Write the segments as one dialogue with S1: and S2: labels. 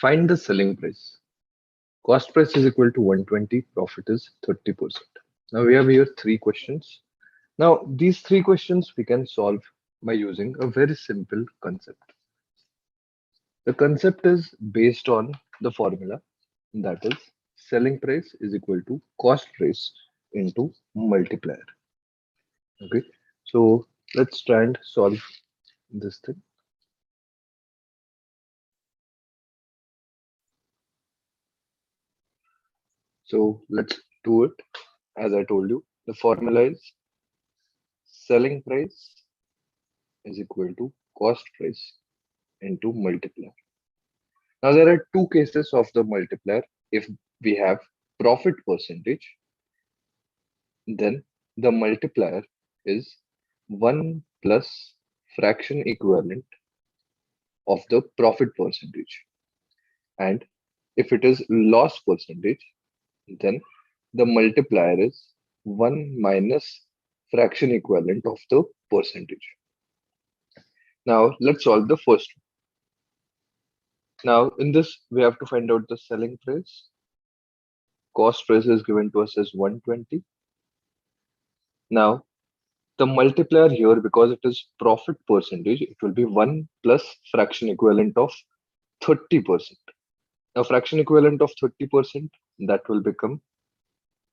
S1: Find the selling price. Cost price is equal to 120, profit is 30%. Now we have here three questions. Now these three questions we can solve by using a very simple concept. The concept is based on the formula, that is selling price is equal to cost price into multiplier. Okay, so let's try and solve this thing. So let's do it. As I told you, the formula is selling price is equal to cost price into multiplier. Now there are two cases of the multiplier. If we have profit percentage, then the multiplier is 1 plus fraction equivalent of the profit percentage. And if it is loss percentage, then the multiplier is 1 minus fraction equivalent of the percentage. Now let's solve the first one. Now in this, we have to find out the selling price. Cost price is given to us as 120. Now the multiplier here, because it is profit percentage, it will be 1 plus fraction equivalent of 30%. Now fraction equivalent of 30%, that will become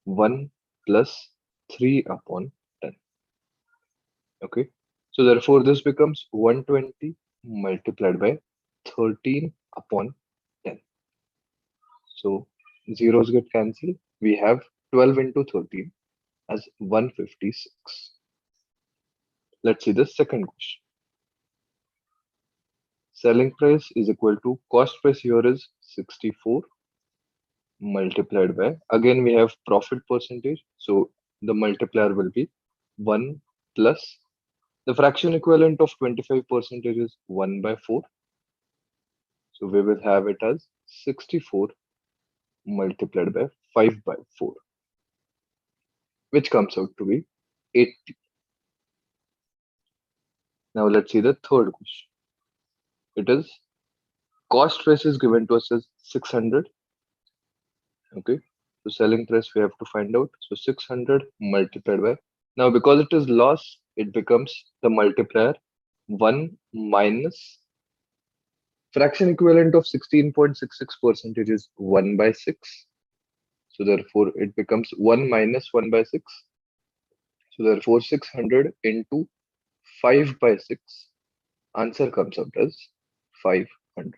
S1: 1 plus 3 upon 10. Okay, so therefore this becomes 120 multiplied by 13 upon 10. So zeros get cancelled. We have 12 into 13 as 156. Let's see the second question. Selling price is equal to cost price here is 64 multiplied by, again we have profit percentage, so the multiplier will be 1 plus the fraction equivalent of 25% is 1 by 4. So we will have it as 64 multiplied by 5 by 4, which comes out to be 80. Now let's see the third question. It is cost price is given to us as 600. Okay, so selling price we have to find out. So 600 multiplied by, now because it is loss, it becomes the multiplier 1 minus fraction equivalent of 16.66% is 1 by 6. So therefore it becomes 1 minus 1 by 6. So therefore 600 into 5 by 6, answer comes out as 500.